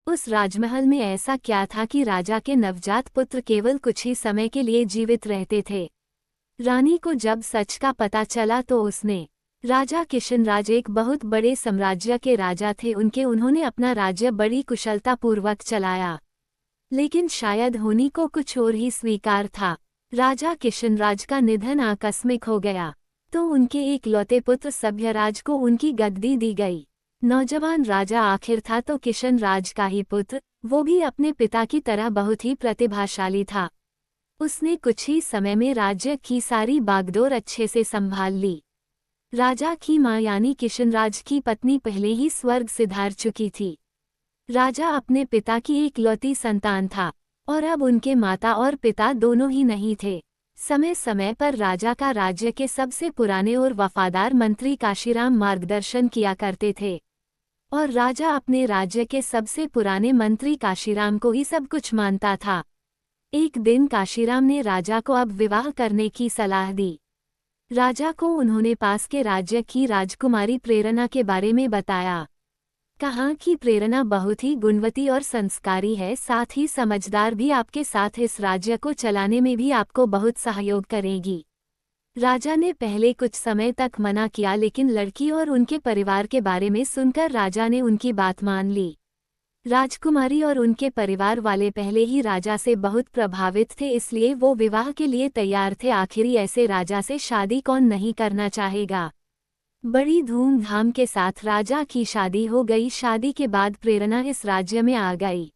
उस राजमहल में ऐसा क्या था कि राजा के नवजात पुत्र केवल कुछ ही समय के लिए जीवित रहते थे। रानी को जब सच का पता चला तो उसने राजा किशनराज एक बहुत बड़े साम्राज्य के राजा थे, उन्होंने अपना राज्य बड़ी कुशलतापूर्वक चलाया। लेकिन शायद होनी को कुछ और ही स्वीकार था। राजा किशनराज का निधन आकस्मिक हो गया, तो उनके एकलौते पुत्र सभ्यराज को उनकी गद्दी दी गई। नौजवान राजा आखिर था तो किशनराज का ही पुत्र, वो भी अपने पिता की तरह बहुत ही प्रतिभाशाली था। उसने कुछ ही समय में राज्य की सारी बागडोर अच्छे से संभाल ली। राजा की मां यानी किशनराज की पत्नी पहले ही स्वर्ग सिधार चुकी थी। राजा अपने पिता की एकलौती संतान था और अब उनके माता और पिता दोनों ही नहीं थे। समय समय पर राजा का राज्य के सबसे पुराने और वफादार मंत्री काशीराम मार्गदर्शन किया करते थे और राजा अपने राज्य के सबसे पुराने मंत्री काशीराम को ही सब कुछ मानता था। एक दिन काशीराम ने राजा को अब विवाह करने की सलाह दी। राजा को उन्होंने पास के राज्य की राजकुमारी प्रेरणा के बारे में बताया। कहा कि प्रेरणा बहुत ही गुणवती और संस्कारी है, साथ ही समझदार भी, आपके साथ इस राज्य को चलाने में भी आपको बहुत सहयोग करेगी। राजा ने पहले कुछ समय तक मना किया, लेकिन लड़की और उनके परिवार के बारे में सुनकर राजा ने उनकी बात मान ली। राजकुमारी और उनके परिवार वाले पहले ही राजा से बहुत प्रभावित थे, इसलिए वो विवाह के लिए तैयार थे। आखिरी ऐसे राजा से शादी कौन नहीं करना चाहेगा। बड़ी धूमधाम के साथ राजा की शादी हो गई। शादी के बाद प्रेरणा इस राज्य में आ गई।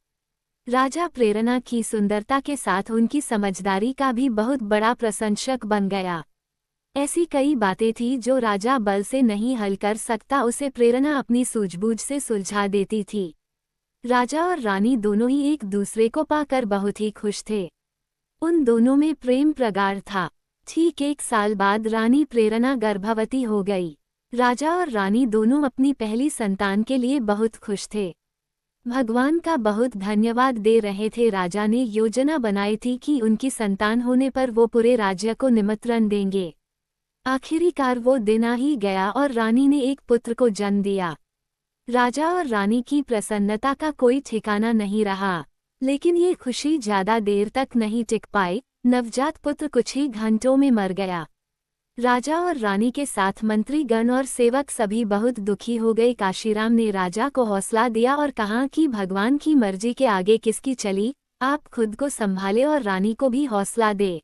राजा प्रेरणा की सुंदरता के साथ उनकी समझदारी का भी बहुत बड़ा प्रशंसक बन गया। ऐसी कई बातें थी जो राजा बल से नहीं हल कर सकता, उसे प्रेरणा अपनी सूझबूझ से सुलझा देती थी। राजा और रानी दोनों ही एक दूसरे को पाकर बहुत ही खुश थे। उन दोनों में प्रेम प्रगाढ़ था। ठीक 1 साल बाद रानी प्रेरणा गर्भवती हो गई। राजा और रानी दोनों अपनी पहली संतान के लिए बहुत खुश थे। भगवान का बहुत धन्यवाद दे रहे थे। राजा ने योजना बनाई थी कि उनकी संतान होने पर वो पूरे राज्य को निमंत्रण देंगे। आखिरकार वो दिन आ ही गया और रानी ने एक पुत्र को जन्म दिया। राजा और रानी की प्रसन्नता का कोई ठिकाना नहीं रहा, लेकिन ये खुशी ज्यादा देर तक नहीं टिक पाई। नवजात पुत्र कुछ ही घंटों में मर गया। राजा और रानी के साथ मंत्रीगण और सेवक सभी बहुत दुखी हो गए। काशीराम ने राजा को हौसला दिया और कहा कि भगवान की मर्जी के आगे किसकी चली, आप खुद को संभाले और रानी को भी हौसला दे।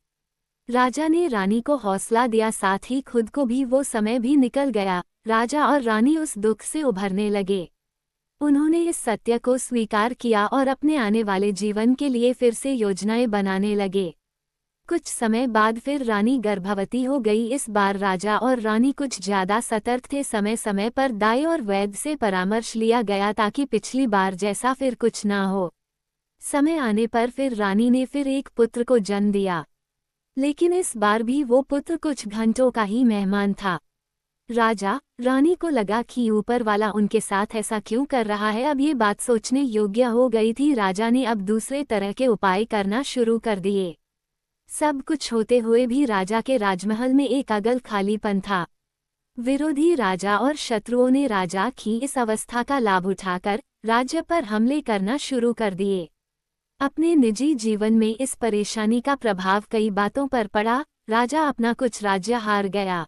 राजा ने रानी को हौसला दिया, साथ ही खुद को भी। वो समय भी निकल गया। राजा और रानी उस दुख से उभरने लगे। उन्होंने इस सत्य को स्वीकार किया और अपने आने वाले जीवन के लिए फिर से योजनाएं बनाने लगे। कुछ समय बाद फिर रानी गर्भवती हो गई। इस बार राजा और रानी कुछ ज्यादा सतर्क थे। समय समय पर दाई और वैद्य से परामर्श लिया गया ताकि पिछली बार जैसा फिर कुछ ना हो। समय आने पर फिर रानी ने फिर एक पुत्र को जन्म दिया, लेकिन इस बार भी वो पुत्र कुछ घंटों का ही मेहमान था। राजा रानी को लगा कि ऊपर वाला उनके साथ ऐसा क्यों कर रहा है। अब ये बात सोचने योग्य हो गई थी। राजा ने अब दूसरे तरह के उपाय करना शुरू कर दिए। सब कुछ होते हुए भी राजा के राजमहल में एक अगल खालीपन था। विरोधी राजा और शत्रुओं ने राजा की इस अवस्था का लाभ उठाकर राज्य पर हमले करना शुरू कर दिए। अपने निजी जीवन में इस परेशानी का प्रभाव कई बातों पर पड़ा। राजा अपना कुछ राज्य हार गया।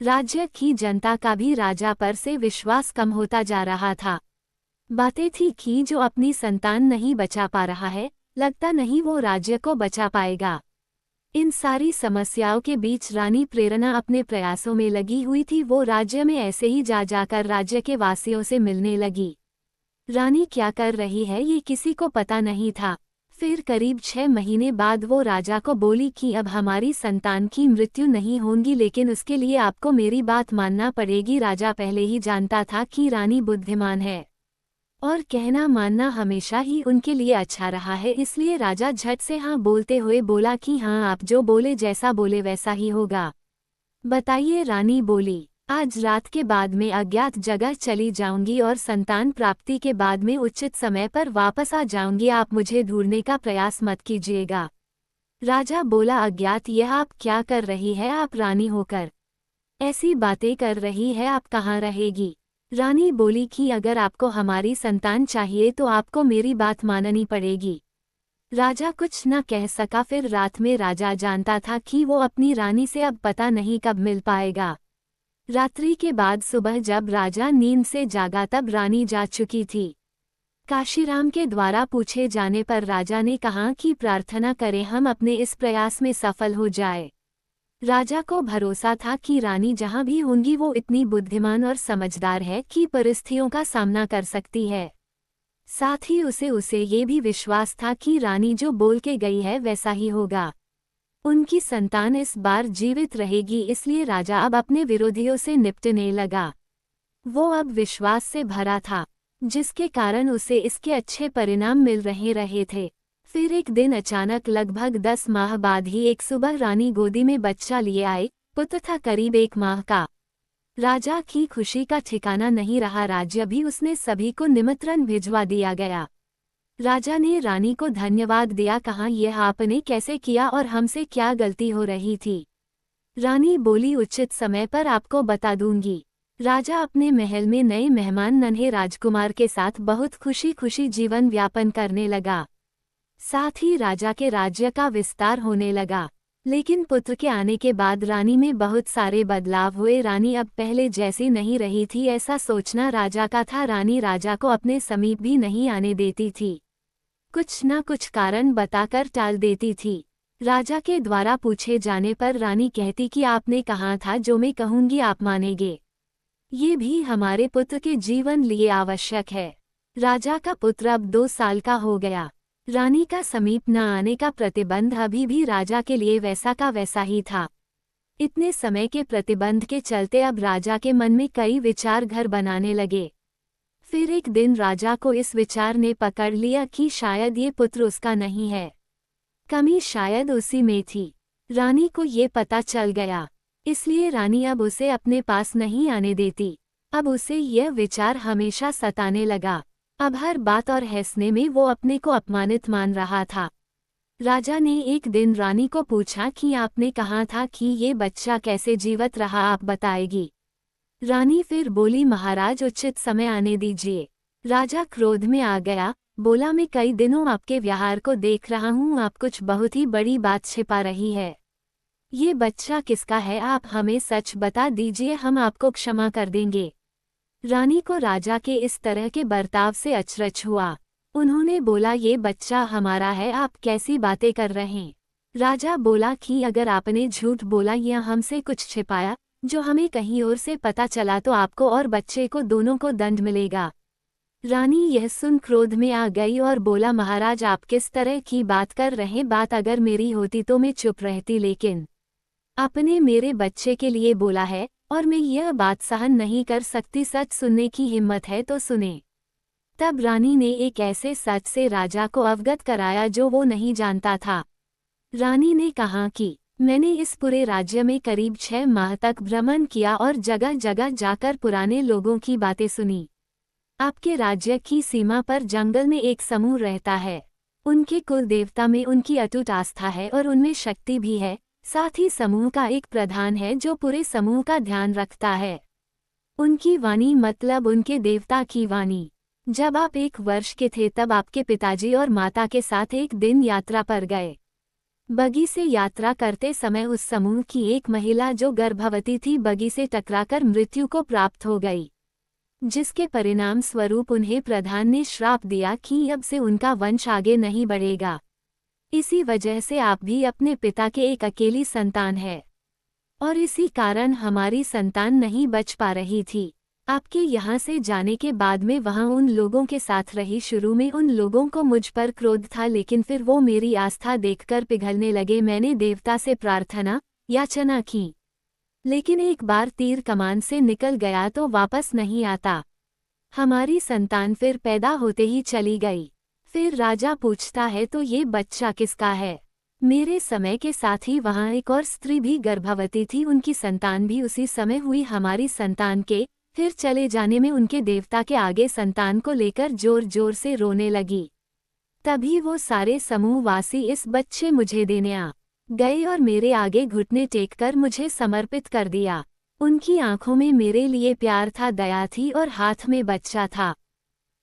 राज्य की जनता का भी राजा पर से विश्वास कम होता जा रहा था। बातें थी कि जो अपनी संतान नहीं बचा पा रहा है, लगता नहीं वो राज्य को बचा पाएगा। इन सारी समस्याओं के बीच रानी प्रेरणा अपने प्रयासों में लगी हुई थी। वो राज्य में ऐसे ही जा जाकर राज्य के वासियों से मिलने लगी। रानी क्या कर रही है ये किसी को पता नहीं था। फिर करीब 6 महीने बाद वो राजा को बोली कि अब हमारी संतान की मृत्यु नहीं होगी, लेकिन उसके लिए आपको मेरी बात मानना पड़ेगी। राजा पहले ही जानता था कि रानी बुद्धिमान है और कहना मानना हमेशा ही उनके लिए अच्छा रहा है, इसलिए राजा झट से हाँ बोलते हुए बोला कि हाँ, आप जो बोले, जैसा बोले वैसा ही होगा। बताइए। रानी बोली, आज रात के बाद मैं अज्ञात जगह चली जाऊंगी और संतान प्राप्ति के बाद में उचित समय पर वापस आ जाऊंगी। आप मुझे ढूंढने का प्रयास मत कीजिएगा। राजा बोला, अज्ञात? यह आप क्या कर रही है? आप रानी होकर ऐसी बातें कर रही है, आप कहाँ रहेगी? रानी बोली कि अगर आपको हमारी संतान चाहिए तो आपको मेरी बात माननी पड़ेगी। राजा कुछ न कह सका। फिर रात में राजा जानता था कि वो अपनी रानी से अब पता नहीं कब मिल पाएगा। रात्रि के बाद सुबह जब राजा नींद से जागा तब रानी जा चुकी थी। काशीराम के द्वारा पूछे जाने पर राजा ने कहा कि प्रार्थना करें हम अपने इस प्रयास में सफल हो जाए। राजा को भरोसा था कि रानी जहां भी होंगी वो इतनी बुद्धिमान और समझदार है कि परिस्थितियों का सामना कर सकती है। साथ ही उसे ये भी विश्वास था कि रानी जो बोल के गई है वैसा ही होगा। उनकी संतान इस बार जीवित रहेगी, इसलिए राजा अब अपने विरोधियों से निपटने लगा। वो अब विश्वास से भरा था, जिसके कारण उसे इसके अच्छे परिणाम मिल रहे थे। फिर एक दिन अचानक लगभग 10 माह बाद ही एक सुबह रानी गोदी में बच्चा लिए आए। पुत्र था करीब 1 माह का। राजा की खुशी का ठिकाना नहीं रहा। राज्य भी उसने सभी को निमंत्रण भिजवा दिया गया। राजा ने रानी को धन्यवाद दिया, कहा यह आपने कैसे किया और हमसे क्या गलती हो रही थी। रानी बोली उचित समय पर आपको बता दूंगी। राजा अपने महल में नए मेहमान नन्हे राजकुमार के साथ बहुत खुशी खुशी जीवन व्यापन करने लगा। साथ ही राजा के राज्य का विस्तार होने लगा। लेकिन पुत्र के आने के बाद रानी में बहुत सारे बदलाव हुए। रानी अब पहले जैसी नहीं रही थी, ऐसा सोचना राजा का था। रानी राजा को अपने समीप भी नहीं आने देती थी। कुछ न कुछ कारण बताकर टाल देती थी। राजा के द्वारा पूछे जाने पर रानी कहती कि आपने कहा था जो मैं कहूंगी आप मानेंगे। ये भी हमारे पुत्र के जीवन लिए आवश्यक है। राजा का पुत्र अब 2 साल का हो गया। रानी का समीप न आने का प्रतिबंध अभी भी राजा के लिए वैसा का वैसा ही था। इतने समय के प्रतिबंध के चलते अब राजा के मन में कई विचार घर बनाने लगे। फिर एक दिन राजा को इस विचार ने पकड़ लिया कि शायद ये पुत्र उसका नहीं है, कमी शायद उसी में थी। रानी को ये पता चल गया, इसलिए रानी अब उसे अपने पास नहीं आने देती। अब उसे यह विचार हमेशा सताने लगा। अब हर बात और हंसने में वो अपने को अपमानित मान रहा था। राजा ने एक दिन रानी को पूछा कि आपने कहा था कि ये बच्चा कैसे जीवित रहा, आप बताएगी। रानी फिर बोली महाराज उचित समय आने दीजिए। राजा क्रोध में आ गया, बोला मैं कई दिनों आपके व्यवहार को देख रहा हूँ, आप कुछ बहुत ही बड़ी बात छिपा रही है। ये बच्चा किसका है, आप हमें सच बता दीजिए, हम आपको क्षमा कर देंगे। रानी को राजा के इस तरह के बर्ताव से अचरज हुआ। उन्होंने बोला ये बच्चा हमारा है, आप कैसी बातें कर रहे हैं। राजा बोला कि अगर आपने झूठ बोला या हमसे कुछ छिपाया जो हमें कहीं और से पता चला तो आपको और बच्चे को दोनों को दंड मिलेगा। रानी यह सुन क्रोध में आ गई और बोला महाराज आप किस तरह की बात कर रहे, बात अगर मेरी होती तो मैं चुप रहती, लेकिन आपने मेरे बच्चे के लिए बोला है और मैं यह बात सहन नहीं कर सकती। सच सुनने की हिम्मत है तो सुने। तब रानी ने एक ऐसे सच से राजा को अवगत कराया जो वो नहीं जानता था। रानी ने कहा कि मैंने इस पूरे राज्य में करीब 6 माह तक भ्रमण किया और जगह जगह जाकर पुराने लोगों की बातें सुनी। आपके राज्य की सीमा पर जंगल में एक समूह रहता है। उनके कुल देवता में उनकी अटूट आस्था है और उनमें शक्ति भी है। साथ ही समूह का एक प्रधान है जो पूरे समूह का ध्यान रखता है। उनकी वाणी मतलब उनके देवता की वाणी। जब आप 1 वर्ष के थे तब आपके पिताजी और माता के साथ एक दिन यात्रा पर गए। बगी से यात्रा करते समय उस समूह की एक महिला जो गर्भवती थी बगी से टकराकर मृत्यु को प्राप्त हो गई, जिसके परिणाम स्वरूप उन्हें प्रधान ने श्राप दिया कि अब से उनका वंश आगे नहीं बढ़ेगा। इसी वजह से आप भी अपने पिता के एक अकेली संतान है और इसी कारण हमारी संतान नहीं बच पा रही थी। आपके यहाँ से जाने के बाद में वहाँ उन लोगों के साथ रही। शुरू में उन लोगों को मुझ पर क्रोध था, लेकिन फिर वो मेरी आस्था देखकर पिघलने लगे। मैंने देवता से प्रार्थना याचना की, लेकिन एक बार तीर कमान से निकल गया तो वापस नहीं आता। हमारी संतान फिर पैदा होते ही चली गई। फिर राजा पूछता है तो ये बच्चा किसका है। मेरे समय के साथ ही वहाँ एक और स्त्री भी गर्भवती थी, उनकी संतान भी उसी समय हुई। हमारी संतान के फिर चले जाने में उनके देवता के आगे संतान को लेकर जोर जोर से रोने लगी। तभी वो सारे समूहवासी इस बच्चे मुझे देने आ गए और मेरे आगे घुटने टेककर मुझे समर्पित कर दिया। उनकी आंखों में मेरे लिए प्यार था, दया थी और हाथ में बच्चा था।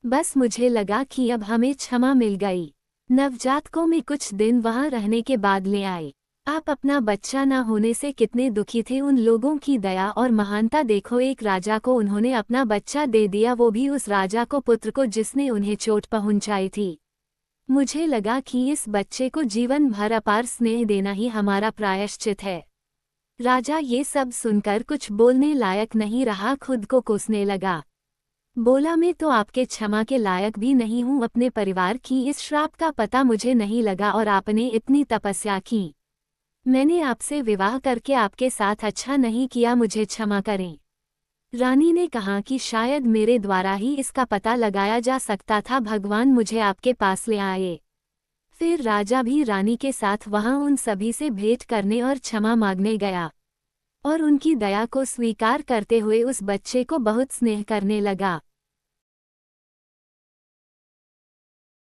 बस मुझे लगा कि अब हमें क्षमा मिल गई। नवजात को मैं कुछ दिन वहां रहने के बाद ले आए। आप अपना बच्चा न होने से कितने दुखी थे। उन लोगों की दया और महानता देखो, एक राजा को उन्होंने अपना बच्चा दे दिया, वो भी उस राजा को, पुत्र को जिसने उन्हें चोट पहुंचाई थी। मुझे लगा कि इस बच्चे को जीवन भर अपार स्नेह देना ही हमारा प्रायश्चित है। राजा ये सब सुनकर कुछ बोलने लायक नहीं रहा, खुद को कोसने लगा। बोला, मैं तो आपके क्षमा के लायक भी नहीं हूँ। अपने परिवार की इस श्राप का पता मुझे नहीं लगा और आपने इतनी तपस्या की। मैंने आपसे विवाह करके आपके साथ अच्छा नहीं किया, मुझे क्षमा करें। रानी ने कहा कि शायद मेरे द्वारा ही इसका पता लगाया जा सकता था, भगवान मुझे आपके पास ले आए। फिर राजा भी रानी के साथ वहां उन सभी से भेंट करने और क्षमा मांगने गया और उनकी दया को स्वीकार करते हुए उस बच्चे को बहुत स्नेह करने लगा।